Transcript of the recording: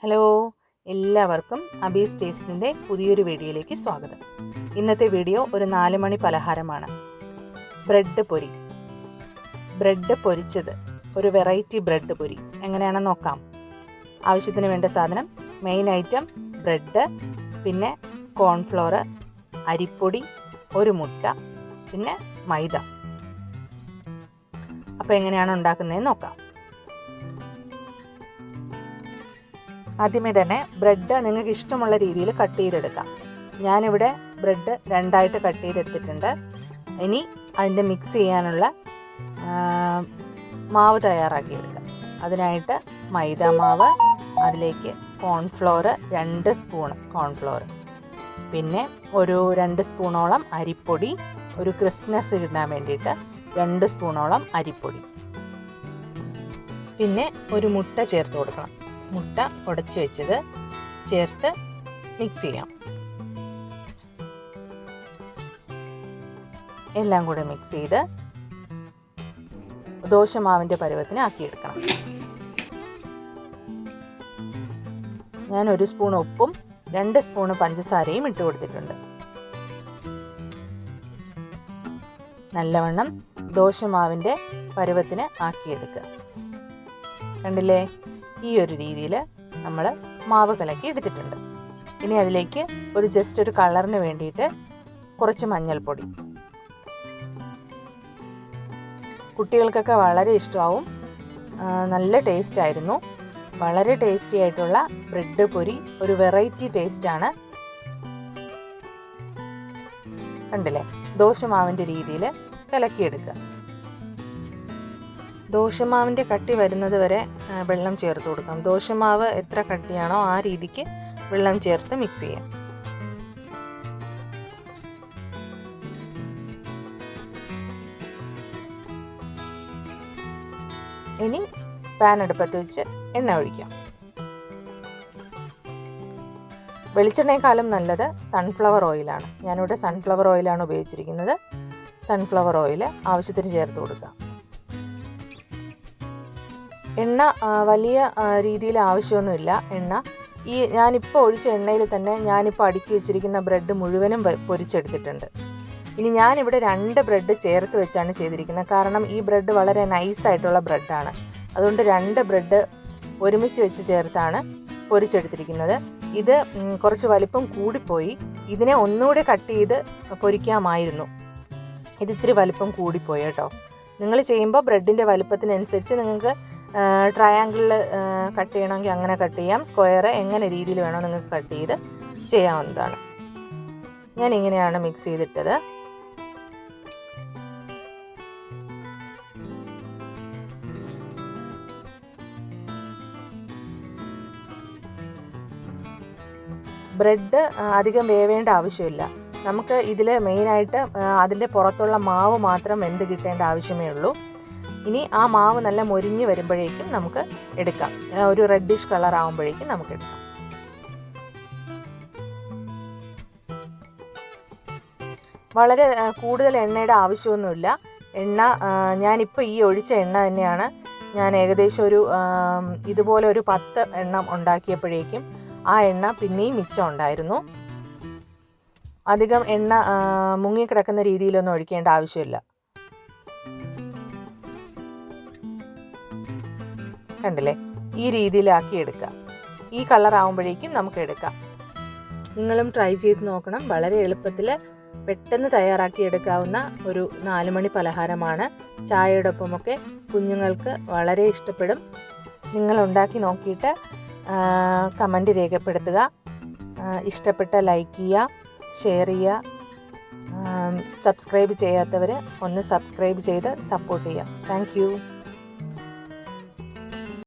Hello, എല്ലാവർക്കും അബീസ് ടേസ്റ്റിൻ്റെ പുതിയൊരു വീഡിയോയിലേക്ക് സ്വാഗതം. ഇന്നത്തെ വീഡിയോ ഒരു 4 മണി പലഹാരമാണ്. ബ്രെഡ് പൊരി. ബ്രെഡ് പൊരിച്ചത്, ഒരു വെറൈറ്റി ബ്രെഡ് പൊരി എങ്ങനെയാണെന്ന് നോക്കാം. ആവശ്യത്തിന് വേണ്ട സാധനം, മെയിൻ ഐറ്റം ബ്രെഡ്, പിന്നെ കോൺഫ്ലോർ, അരിപ്പൊടി, ഒരു മുട്ട, പിന്നെ മൈദ. അപ്പോൾ എങ്ങനെയാണ് ഉണ്ടാക്കുന്നതെന്ന് നോക്കാം. ആദ്യമേ തന്നെ ബ്രെഡ് നിങ്ങൾക്ക് ഇഷ്ടമുള്ള രീതിയിൽ കട്ട് ചെയ്തെടുക്കാം. ഞാനിവിടെ ബ്രെഡ് 2ആയിട്ട് കട്ട് ചെയ്തെടുത്തിട്ടുണ്ട്. ഇനി അതിൻ്റെ മിക്സ് ചെയ്യാനുള്ള മാവ് തയ്യാറാക്കിയെടുക്കാം. അതിനായിട്ട് മൈദ മാവ്, അതിലേക്ക് കോൺഫ്ലോർ 2 സ്പൂൺ കോൺഫ്ലോർ, പിന്നെ ഒരു 2 സ്പൂണോളം അരിപ്പൊടി, ഒരു ക്രിസ്പ്നെസ് കിട്ടാൻ വേണ്ടിയിട്ട് 2 സ്പൂണോളം അരിപ്പൊടി, പിന്നെ ഒരു മുട്ട ചേർത്ത് കൊടുക്കണം. മുട്ട ഉടച്ച് വെച്ചത് ചേർത്ത് മിക്സ് ചെയ്യാം. എല്ലാം കൂടെ മിക്സ് ചെയ്ത് ദോശമാവിൻ്റെ പരുവത്തിന് ആക്കിയെടുക്കണം. ഞാൻ 1 സ്പൂൺ ഉപ്പും 2 സ്പൂൺ പഞ്ചസാരയും ഇട്ട് കൊടുത്തിട്ടുണ്ട്. നല്ലവണ്ണം ദോശമാവിൻ്റെ പരുവത്തിന് ആക്കിയെടുക്കുക. കണ്ടില്ലേ, ഈ ഒരു രീതിയിൽ നമ്മൾ മാവ് കലക്കി എടുത്തിട്ടുണ്ട്. ഇനി അതിലേക്ക് ജസ്റ്റ് ഒരു കളറിന് വേണ്ടിയിട്ട് കുറച്ച് മഞ്ഞൾപ്പൊടി. കുട്ടികൾക്കൊക്കെ വളരെ ഇഷ്ടമാവും. നല്ല ടേസ്റ്റ് ആയിരുന്നു. വളരെ ടേസ്റ്റി ആയിട്ടുള്ള ബ്രെഡ് പൊരി, ഒരു വെറൈറ്റി ടേസ്റ്റാണ്. കണ്ടില്ലേ, ദോശമാവിൻ്റെ രീതിയിൽ കലക്കിയെടുക്കുക. ദോശമാവിൻ്റെ കട്ടി വരുന്നത് വരെ വെള്ളം ചേർത്ത് കൊടുക്കാം. ദോശമാവ് എത്ര കട്ടിയാണോ ആ രീതിക്ക് വെള്ളം ചേർത്ത് മിക്സ് ചെയ്യാം. ഇനി പാൻ അടുപ്പത്ത് വെച്ച് എണ്ണ ഒഴിക്കാം. വെളിച്ചെണ്ണയെക്കാളും നല്ലത് സൺഫ്ലവർ ഓയിലാണ്. ഞാനിവിടെ സൺഫ്ലവർ ഓയിലാണ് ഉപയോഗിച്ചിരിക്കുന്നത്. സൺഫ്ലവർ ഓയിൽ ആവശ്യത്തിന് ചേർത്ത് കൊടുക്കാം. എണ്ണ വലിയ രീതിയിൽ ആവശ്യമൊന്നുമില്ല. ഞാനിപ്പോൾ ഒഴിച്ച എണ്ണയിൽ തന്നെ ഞാനിപ്പോൾ അടുക്കി വെച്ചിരിക്കുന്ന ബ്രെഡ് മുഴുവനും പൊരിച്ചെടുത്തിട്ടുണ്ട്. ഇനി ഞാനിവിടെ 2 ബ്രെഡ് ചേർത്ത് വെച്ചാണ് ചെയ്തിരിക്കുന്നത്. കാരണം ഈ ബ്രെഡ് വളരെ നൈസായിട്ടുള്ള ബ്രെഡാണ്. അതുകൊണ്ട് 2 ബ്രെഡ് ഒരുമിച്ച് വെച്ച് ചേർത്താണ് പൊരിച്ചെടുത്തിരിക്കുന്നത്. ഇത് കുറച്ച് വലിപ്പം കൂടിപ്പോയി. ഇതിനെ ഒന്നുകൂടെ കട്ട് ചെയ്ത് പൊരിക്കാമായിരുന്നു. ഇത് ഇത്തിരി വലിപ്പം കൂടിപ്പോയി കേട്ടോ. നിങ്ങൾ ചെയ്യുമ്പോൾ ബ്രെഡിൻ്റെ വലിപ്പത്തിനനുസരിച്ച് നിങ്ങൾക്ക് ട്രയാങ്കിളിൽ കട്ട് ചെയ്യണമെങ്കിൽ അങ്ങനെ കട്ട് ചെയ്യാം. സ്ക്വയർ എങ്ങനെ രീതിയിൽ വേണോ നിങ്ങൾക്ക് കട്ട് ചെയ്ത് ചെയ്യാവുന്നതാണ്. ഞാൻ ഇങ്ങനെയാണ് മിക്സ് ചെയ്തിട്ടത്. ബ്രെഡ് അധികം വേവേണ്ട ആവശ്യമില്ല. നമുക്ക് ഇതിൽ മെയിനായിട്ട് അതിൻ്റെ പുറത്തുള്ള മാവ് മാത്രം വെന്ത് കിട്ടേണ്ട ആവശ്യമേ ഉള്ളൂ. ഇനി ആ മാവ് നല്ല മൊരിഞ്ഞ് വരുമ്പോഴേക്കും നമുക്ക് എടുക്കാം. ഒരു റെഡിഷ് കളർ ആകുമ്പോഴേക്കും നമുക്ക് എടുക്കാം. വളരെ കൂടുതൽ എണ്ണയുടെ ആവശ്യമൊന്നുമില്ല. ഞാനിപ്പോൾ ഈ ഒഴിച്ച എണ്ണ തന്നെയാണ്. ഞാൻ ഏകദേശം ഇതുപോലെ ഒരു 10 എണ്ണം ഉണ്ടാക്കിയപ്പോഴേക്കും ആ എണ്ണ പിന്നെയും മിച്ചം ഉണ്ടായിരുന്നു. അധികം എണ്ണ മുങ്ങിക്കിടക്കുന്ന രീതിയിലൊന്നും ഒഴിക്കേണ്ട ആവശ്യമില്ല. കണ്ടില്ലേ, ഈ രീതിയിലാക്കി എടുക്കുക. ഈ കളർ ആകുമ്പോഴേക്കും നമുക്ക് എടുക്കാം. നിങ്ങളും ട്രൈ ചെയ്ത് നോക്കണം. വളരെ എളുപ്പത്തിൽ പെട്ടെന്ന് തയ്യാറാക്കി എടുക്കാവുന്ന ഒരു 4 മണി പലഹാരമാണ്. ചായയോടൊപ്പമൊക്കെ കുഞ്ഞുങ്ങൾക്ക് വളരെ ഇഷ്ടപ്പെടും. നിങ്ങൾ ഉണ്ടാക്കി നോക്കിയിട്ട് കമൻറ്റ് രേഖപ്പെടുത്തുക. ഇഷ്ടപ്പെട്ട ലൈക്ക് ചെയ്യുക, ഷെയർ ചെയ്യുക. സബ്സ്ക്രൈബ് ചെയ്യാത്തവർ ഒന്ന് സബ്സ്ക്രൈബ് ചെയ്ത് സപ്പോർട്ട് ചെയ്യുക. Thank you.